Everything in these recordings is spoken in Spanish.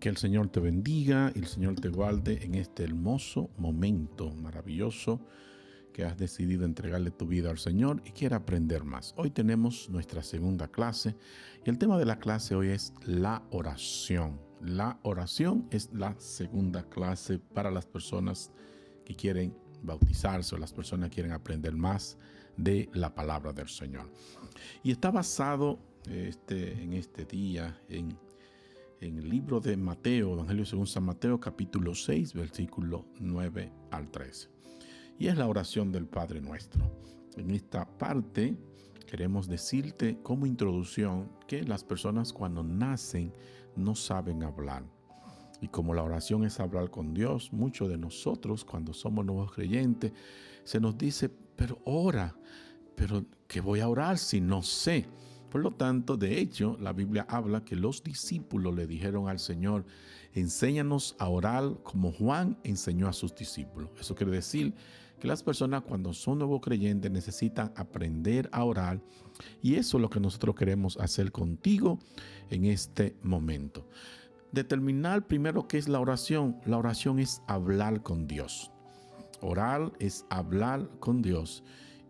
Que el Señor te bendiga y el Señor te guarde en este hermoso momento maravilloso que has decidido entregarle tu vida al Señor y quieres aprender más. Hoy tenemos nuestra segunda clase y el tema de la clase hoy es la oración. La oración es la segunda clase para las personas que quieren bautizarse o las personas que quieren aprender más de la palabra del Señor. Y está basado en este día en el libro de Mateo, Evangelio según San Mateo, capítulo 6, versículo 9 al 13. Y es la oración del Padre Nuestro. En esta parte queremos decirte como introducción que las personas cuando nacen no saben hablar. Y como la oración es hablar con Dios, muchos de nosotros cuando somos nuevos creyentes se nos dice, pero ora, pero ¿qué voy a orar si no sé? Por lo tanto, de hecho, la Biblia habla que los discípulos le dijeron al Señor, enséñanos a orar como Juan enseñó a sus discípulos. Eso quiere decir que las personas cuando son nuevos creyentes necesitan aprender a orar y eso es lo que nosotros queremos hacer contigo en este momento. Determinar primero qué es la oración. La oración es hablar con Dios. Orar es hablar con Dios.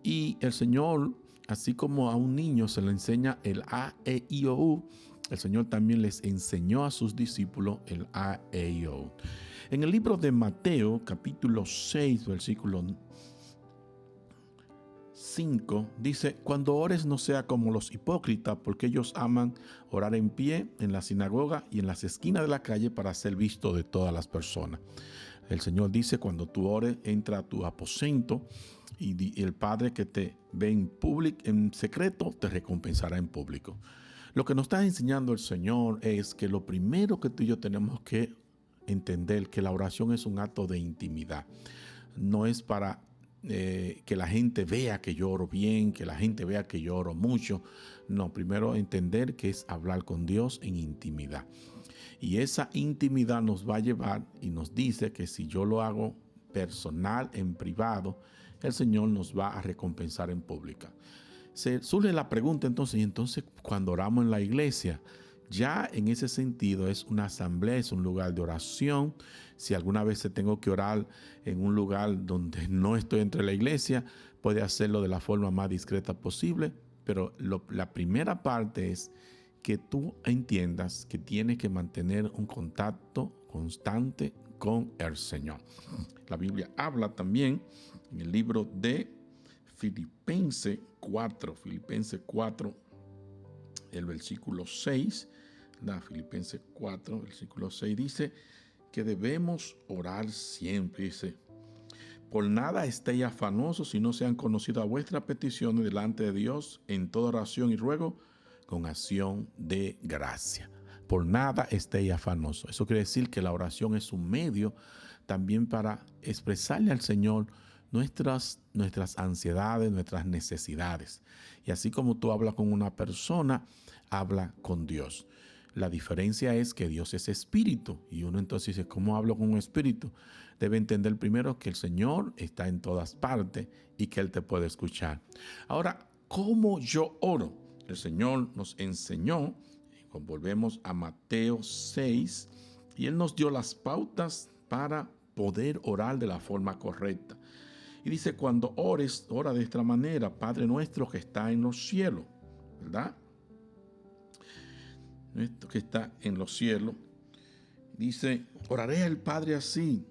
Y el Señor, así como a un niño se le enseña el A, E, I, O, U, el Señor también les enseñó a sus discípulos el A, E, I, O, U. En el libro de Mateo, capítulo 6, versículo 5, dice, cuando ores no sea como los hipócritas, porque ellos aman orar en pie en la sinagoga y en las esquinas de la calle para ser visto de todas las personas. El Señor dice, cuando tú ores, entra a tu aposento y el Padre que te ve en secreto te recompensará en público. Lo que nos está enseñando el Señor es que lo primero que tú y yo tenemos que entender que la oración es un acto de intimidad. No es para que la gente vea que yo oro bien, que la gente vea que yo oro mucho. No, primero entender que es hablar con Dios en intimidad. Y esa intimidad nos va a llevar y nos dice que si yo lo hago personal, en privado, el Señor nos va a recompensar en pública. Se surge la pregunta entonces cuando oramos en la iglesia, ya en ese sentido es una asamblea, es un lugar de oración. Si alguna vez tengo que orar en un lugar donde no estoy entre la iglesia, puede hacerlo de la forma más discreta posible, pero la primera parte es que tú entiendas que tienes que mantener un contacto constante con el Señor. La Biblia habla también en el libro de Filipenses 4, el versículo 6, Filipenses 4, versículo 6 dice que debemos orar siempre. Dice, por nada estéis afanosos si no sean conocidas vuestras peticiones delante de Dios en toda oración y ruego con acción de gracia. Por nada estéis afanosos. Eso quiere decir que la oración es un medio también para expresarle al Señor nuestras ansiedades, nuestras necesidades. Y así como tú hablas con una persona, habla con Dios. La diferencia es que Dios es espíritu y uno entonces dice, ¿cómo hablo con un espíritu? Debe entender primero que el Señor está en todas partes y que Él te puede escuchar. Ahora, ¿cómo yo oro? El Señor nos enseñó, volvemos a Mateo 6, y Él nos dio las pautas para poder orar de la forma correcta. Y dice, cuando ores, ora de esta manera, Padre nuestro que está en los cielos, ¿verdad? Nuestro que está en los cielos. Dice, oraré al Padre así,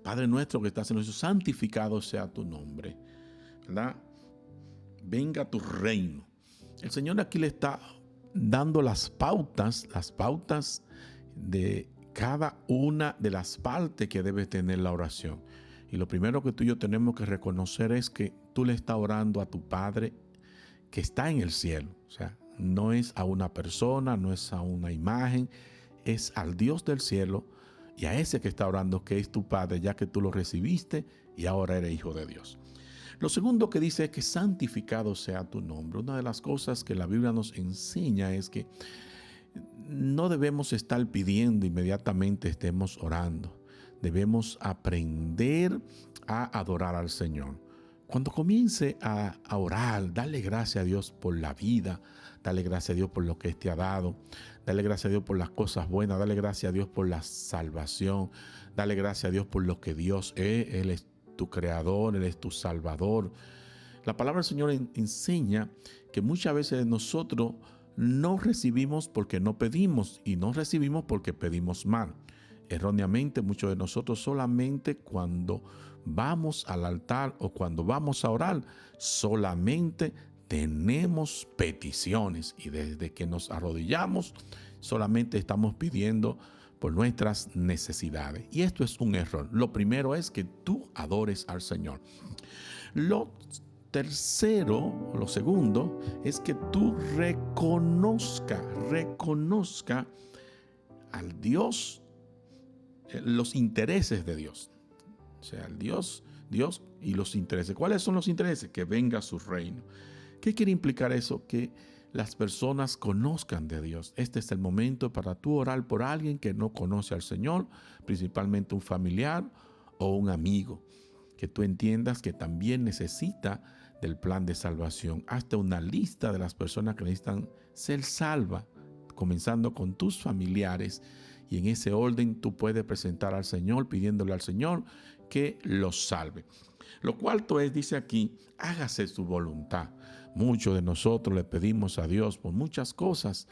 Padre nuestro que estás en los cielos, santificado sea tu nombre, ¿verdad? Venga tu reino. El Señor aquí le está dando las pautas de cada una de las partes que debe tener la oración. Y lo primero que tú y yo tenemos que reconocer es que tú le estás orando a tu Padre que está en el cielo. O sea, no es a una persona, no es a una imagen, es al Dios del cielo y a ese que está orando, que es tu Padre, ya que tú lo recibiste y ahora eres hijo de Dios. Lo segundo que dice es que santificado sea tu nombre. Una de las cosas que la Biblia nos enseña es que no debemos estar pidiendo inmediatamente estemos orando. Debemos aprender a adorar al Señor. Cuando comience a orar, dale gracias a Dios por la vida, dale gracias a Dios por lo que Él te ha dado, dale gracias a Dios por las cosas buenas, dale gracias a Dios por la salvación, dale gracias a Dios por lo que Dios es. Él es tu creador, Él es tu salvador. La palabra del Señor enseña que muchas veces nosotros no recibimos porque no pedimos y no recibimos porque pedimos mal. Erróneamente, muchos de nosotros solamente cuando vamos al altar o cuando vamos a orar, solamente tenemos peticiones, y desde que nos arrodillamos solamente estamos pidiendo por nuestras necesidades. Y esto es un error. Lo primero es que tú adores al Señor. Lo segundo es que tú reconozca al Dios, los intereses de Dios. O sea, el Dios y los intereses. ¿Cuáles son los intereses? Que venga su reino. ¿Qué quiere implicar eso? Que las personas conozcan de Dios. Este es el momento para tú orar por alguien que no conoce al Señor, principalmente un familiar o un amigo, que tú entiendas que también necesita del plan de salvación. Hazte una lista de las personas que necesitan ser salvas, comenzando con tus familiares, y en ese orden tú puedes presentar al Señor, pidiéndole al Señor que los salve. Lo cuarto es, dice aquí, hágase su voluntad. Muchos de nosotros le pedimos a Dios por muchas cosas,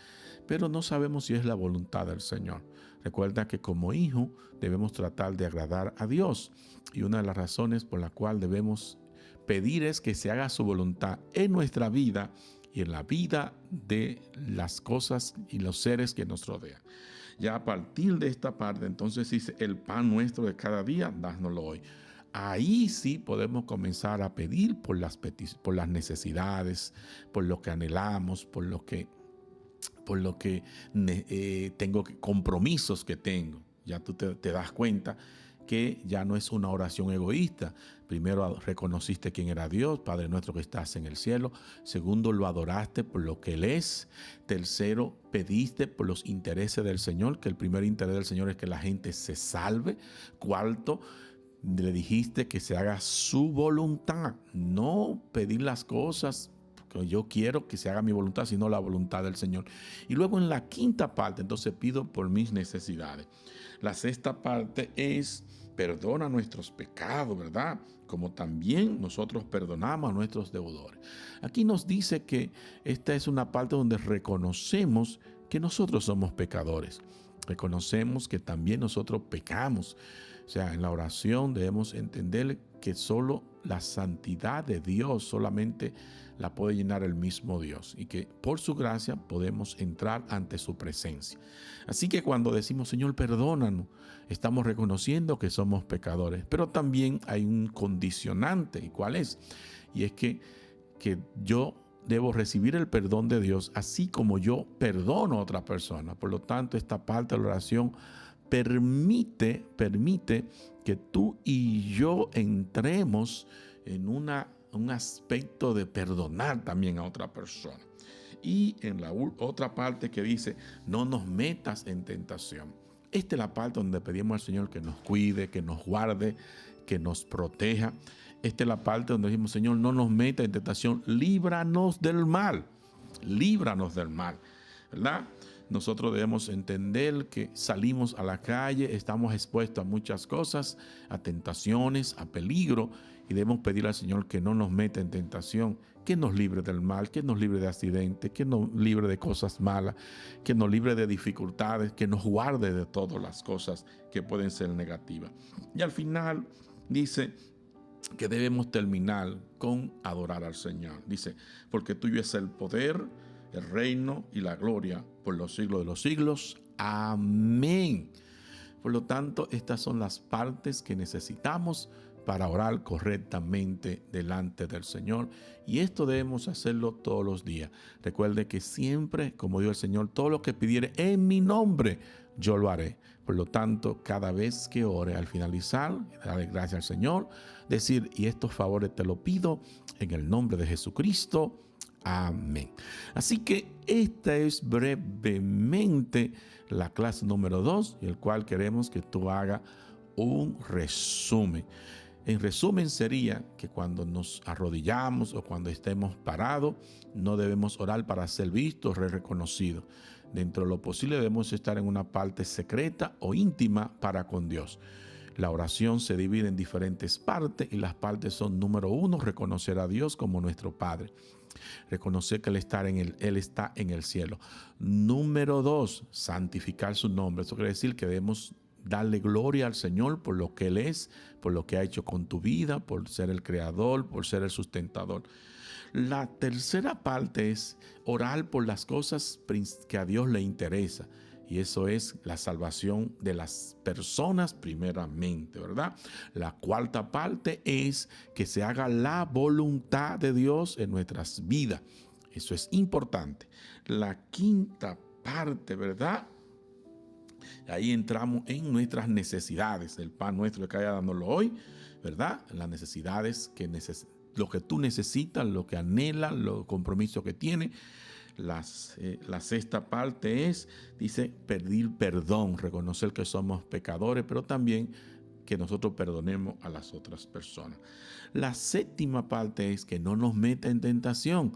pero no sabemos si es la voluntad del Señor. Recuerda que como hijo debemos tratar de agradar a Dios, y una de las razones por la cual debemos pedir es que se haga su voluntad en nuestra vida y en la vida de las cosas y los seres que nos rodean. Ya a partir de esta parte, entonces dice, el pan nuestro de cada día, dánoslo hoy. Ahí sí podemos comenzar a pedir por las necesidades, por lo que anhelamos, por lo que tengo, compromisos que tengo. Ya tú te das cuenta que ya no es una oración egoísta. Primero reconociste quién era Dios, Padre nuestro que estás en el cielo. Segundo, lo adoraste por lo que Él es. Tercero, pediste por los intereses del Señor, que el primer interés del Señor es que la gente se salve. Cuarto, le dijiste que se haga su voluntad, no pedir las cosas que yo quiero que se haga mi voluntad, sino la voluntad del Señor. Y luego en la quinta parte, entonces pido por mis necesidades. La sexta parte es perdona nuestros pecados, ¿verdad? Como también nosotros perdonamos a nuestros deudores. Aquí nos dice que esta es una parte donde reconocemos que nosotros somos pecadores. Reconocemos que también nosotros pecamos. O sea, en la oración debemos entender que solo la santidad de Dios solamente la puede llenar el mismo Dios, y que por su gracia podemos entrar ante su presencia. Así que cuando decimos, Señor, perdónanos, estamos reconociendo que somos pecadores, pero también hay un condicionante. ¿Y cuál es? Y es que yo debo recibir el perdón de Dios así como yo perdono a otra persona. Por lo tanto, esta parte de la oración permite que tú y yo entremos en un aspecto de perdonar también a otra persona. Y en la otra parte que dice, no nos metas en tentación. Esta es la parte donde pedimos al Señor que nos cuide, que nos guarde, que nos proteja. Esta es la parte donde decimos, Señor, no nos metas en tentación, líbranos del mal, ¿verdad? Nosotros debemos entender que salimos a la calle, estamos expuestos a muchas cosas, a tentaciones, a peligro, y debemos pedir al Señor que no nos meta en tentación, que nos libre del mal, que nos libre de accidentes, que nos libre de cosas malas, que nos libre de dificultades, que nos guarde de todas las cosas que pueden ser negativas. Y al final dice que debemos terminar con adorar al Señor. Dice, porque tuyo es el poder, el reino y la gloria por los siglos de los siglos. Amén. Por lo tanto, estas son las partes que necesitamos para orar correctamente delante del Señor. Y esto debemos hacerlo todos los días. Recuerde que siempre, como dijo el Señor, todo lo que pidiere en mi nombre, yo lo haré. Por lo tanto, cada vez que ore, al finalizar, darle gracias al Señor, decir, y estos favores te lo pido en el nombre de Jesucristo. Amén. Así que esta es brevemente la clase número 2, y el cual queremos que tú hagas un resumen. En resumen sería que cuando nos arrodillamos o cuando estemos parados, no debemos orar para ser vistos o reconocidos. Dentro de lo posible debemos estar en una parte secreta o íntima para con Dios. La oración se divide en diferentes partes y las partes son: número 1, reconocer a Dios como nuestro Padre. Reconocer que Él está en el cielo. Número 2, santificar su nombre. Eso quiere decir que debemos darle gloria al Señor por lo que Él es, por lo que ha hecho con tu vida, por ser el creador, por ser el sustentador. La tercera parte es orar por las cosas que a Dios le interesa. Y eso es la salvación de las personas primeramente, ¿verdad? La cuarta parte es que se haga la voluntad de Dios en nuestras vidas. Eso es importante. La quinta parte, ¿verdad? Ahí entramos en nuestras necesidades, el pan nuestro de cada día dándolo hoy, ¿verdad? Las necesidades lo que tú necesitas, lo que anhelas, los compromisos que tienes. La sexta parte dice, pedir perdón, reconocer que somos pecadores, pero también que nosotros perdonemos a las otras personas. La séptima parte es que no nos meta en tentación.